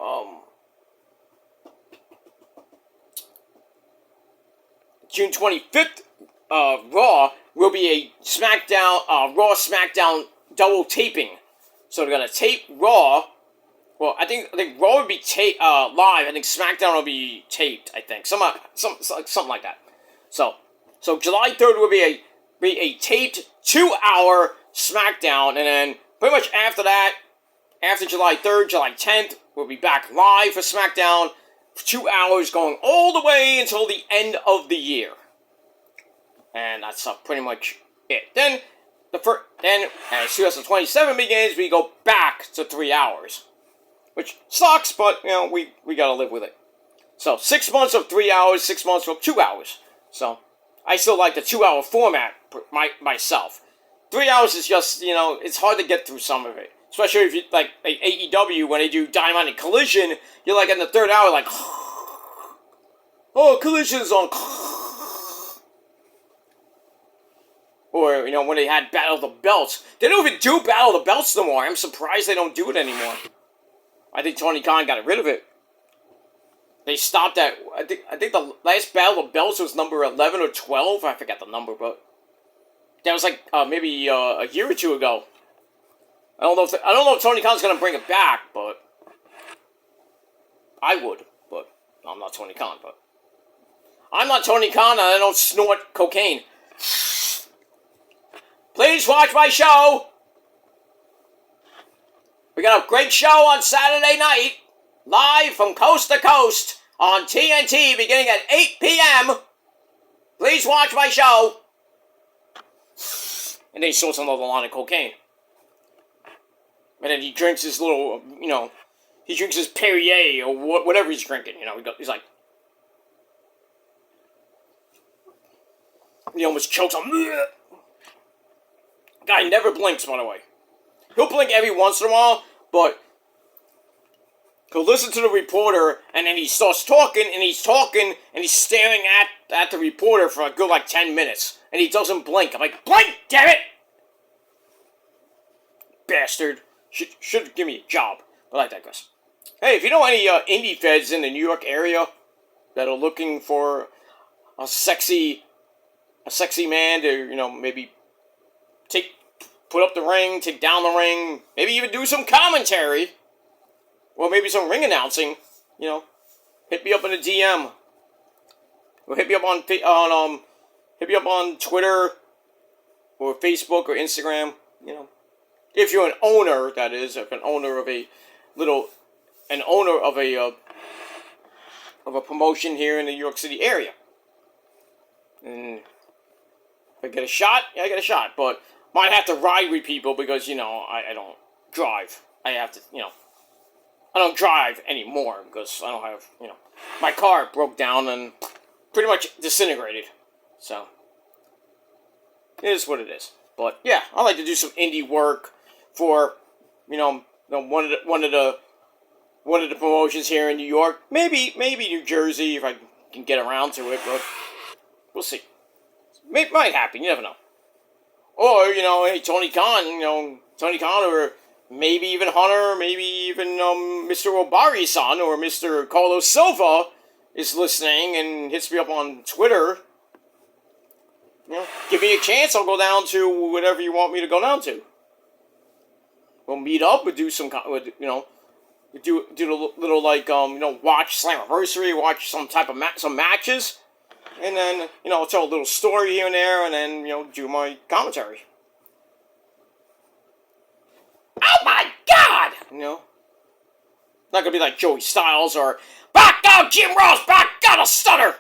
June 25th Raw will be a Raw SmackDown double taping. So they're gonna tape Raw. Well, I think Raw would be live. I think SmackDown will be taped. I think something like that. So July 3rd will be a taped 2-hour SmackDown, and then pretty much after that, after July 3rd, July 10th, we'll be back live for SmackDown for 2 hours, going all the way until the end of the year. And that's pretty much it. Then as 2027 begins, we go back to 3 hours. Which sucks, but, we gotta live with it. So, 6 months of 3 hours, 6 months of 2 hours. So, I still like the 2-hour format myself. 3 hours is just, it's hard to get through some of it. Especially if you, like AEW, when they do Dynamite and Collision, you're like in the 3rd hour, like, oh, Collision's on. Or, when they had Battle of the Belts. They don't even do Battle of the Belts no more. I'm surprised they don't do it anymore. I think Tony Khan got rid of it. They stopped at, I think the last Battle of the Belts was number 11 or 12. I forgot the number, but that was like maybe a year or two ago. I don't know if Tony Khan's gonna bring it back, but I would, but I'm not Tony Khan. But I'm not Tony Khan, and I don't snort cocaine. Please watch my show. We got a great show on Saturday night, live from coast to coast on TNT, beginning at 8 p.m. Please watch my show. And then he snorts another line of cocaine. And then he drinks his little, he drinks his Perrier or whatever he's drinking. He's like, he almost chokes on. Guy never blinks, by the way. He'll blink every once in a while, but he'll listen to the reporter, and then he starts talking, and he's staring at the reporter for a good, 10 minutes, and he doesn't blink. I'm like, blink, damn it! Bastard. Should give me a job, but I digress. Hey, if you know any indie feds in the New York area that are looking for a sexy man to, maybe put up the ring, take down the ring, maybe even do some commentary, or maybe some ring announcing, hit me up in a DM, or hit me up on Twitter, or Facebook, or Instagram, if you're an owner, that is, if an owner of a promotion here in the New York City area. And if I get a shot, I get a shot, but might have to ride with people because, I don't drive. I don't drive anymore because I don't have, my car broke down and pretty much disintegrated. So, it is what it is. But, yeah, I like to do some indie work for, one of the promotions here in New York. Maybe New Jersey if I can get around to it, but we'll see. Might happen, you never know. Or, hey, Tony Khan, or maybe even Hunter, maybe even Mr. Obari-san or Mr. Carlos Silva is listening and hits me up on Twitter. Give me a chance, I'll go down to whatever you want me to go down to. We'll meet up, we'll do some, do a little, watch Slammiversary, watch some type of some matches. And then, I'll tell a little story here and there, and then, do my commentary. Oh my God! Not gonna be like Joey Styles or, back down Jim Ross, back down a stutter!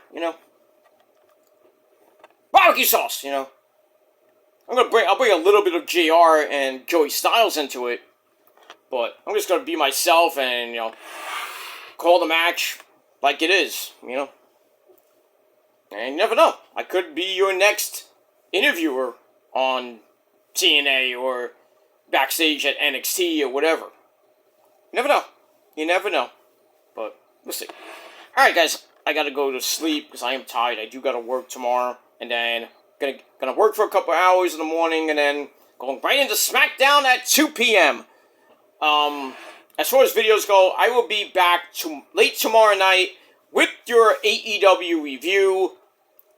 Barbecue sauce, I'll bring a little bit of JR and Joey Styles into it, but I'm just gonna be myself and, call the match like it is, And you never know. I could be your next interviewer on TNA or backstage at NXT or whatever. You never know. You never know. But we'll see. Alright, guys. I gotta go to sleep because I am tired. I do gotta work tomorrow. And then gonna work for a couple hours in the morning and then going right into SmackDown at 2 p.m. As far as videos go, I will be back late tomorrow night with your AEW review.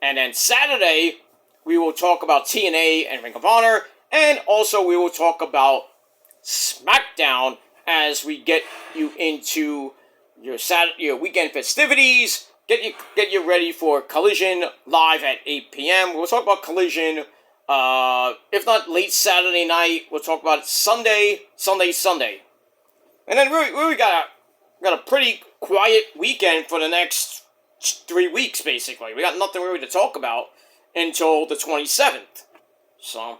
And then Saturday, we will talk about TNA and Ring of Honor. And also, we will talk about SmackDown as we get you into your weekend festivities. Get you ready for Collision live at 8 p.m. We'll talk about Collision. If not late Saturday night, we'll talk about it Sunday. And then we got a pretty quiet weekend for the next 3 weeks, basically. We got nothing really to talk about until the 27th. So,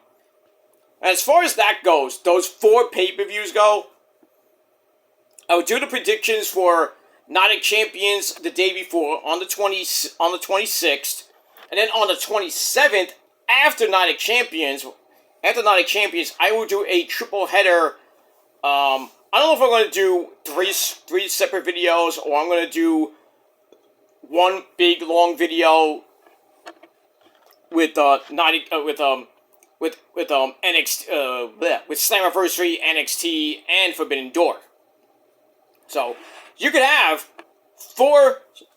as far as that goes, those 4 pay-per-views go, I would do the predictions for Night of Champions the day before, on the 26th, and then on the 27th, after Night of Champions, I will do a triple header. I don't know if I'm going to do three separate videos, or I'm going to do one big long video with NXT, with Slammiversary, NXT, and Forbidden Door. So you could have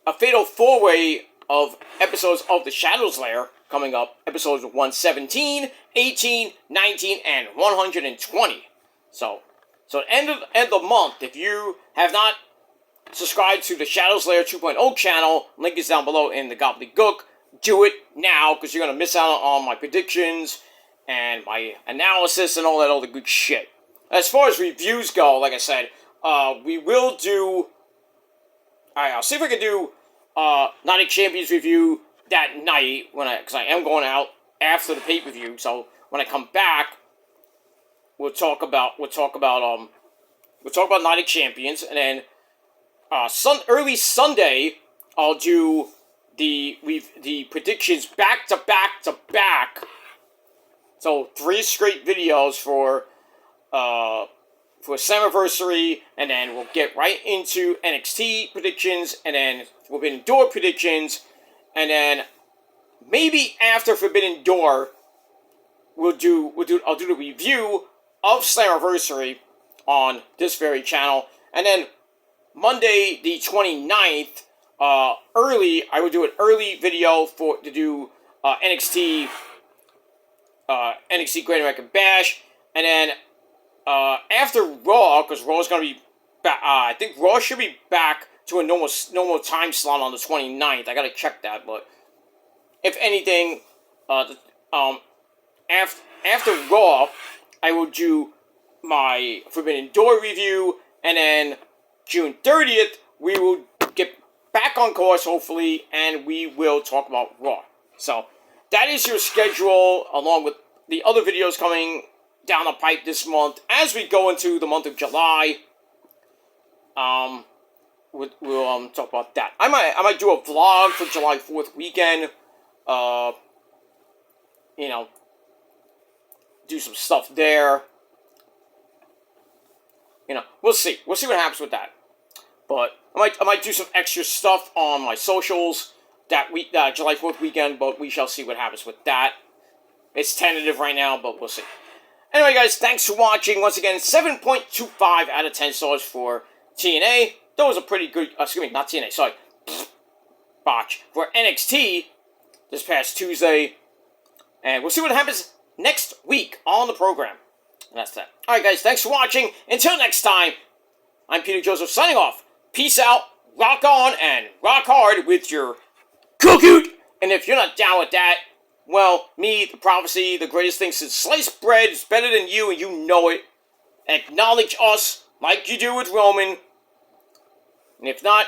a fatal 4-way of episodes of The Shadows Lair coming up, episodes 117, 18, 19, and 120. So at the end of the month, if you have not subscribe to the Shadows Lair 2.0 channel. Link is down below in the gobbledygook. Do it now, because you're going to miss out on my predictions and my analysis and all that other good shit. As far as reviews go, like I said, we will do... Alright, I'll see if I can do Night of Champions review that night, because I am going out after the pay-per-view, so when I come back, we'll talk about Night of Champions, and then early Sunday, I'll do the predictions back to back. So 3 straight videos for Slammiversary, and then we'll get right into NXT predictions, and then Forbidden Door predictions, and then maybe after Forbidden Door, I'll do the review of Slammiversary on this very channel, and then Monday the 29th, I will do an early video to do NXT Great American Bash, and then after Raw, because Raw is going to be back, I think Raw should be back to a normal time slot on the 29th. I gotta check that, but if anything, after Raw, I will do my Forbidden Door review, and then June 30th, we will get back on course, hopefully, and we will talk about Raw. So, that is your schedule, along with the other videos coming down the pipe this month. As we go into the month of July, we'll talk about that. I might do a vlog for July 4th weekend. Do some stuff there. We'll see. We'll see what happens with that. But I might do some extra stuff on my socials that week, July 4th weekend. But we shall see what happens with that. It's tentative right now, but we'll see. Anyway, guys, thanks for watching. Once again, 7.25 out of 10 stars for TNA. That was a pretty good, excuse me, not TNA, sorry. Botch. For NXT this past Tuesday. And we'll see what happens next week on the program. And that's that. Alright, guys, thanks for watching. Until next time, I'm Peter Joseph signing off. Peace out, rock on, and rock hard with your cookoot. And if you're not down with that, well, me, the prophecy, the greatest thing since sliced bread is better than you, and you know it. Acknowledge us like you do with Roman. And if not,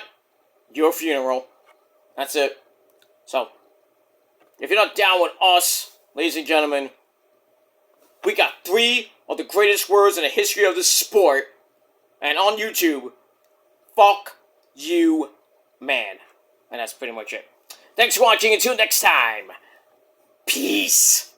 your funeral. That's it. So, if you're not down with us, ladies and gentlemen, we got 3 of the greatest words in the history of the sport. And on YouTube, fuck you, man. And that's pretty much it. Thanks for watching. Until next time. Peace.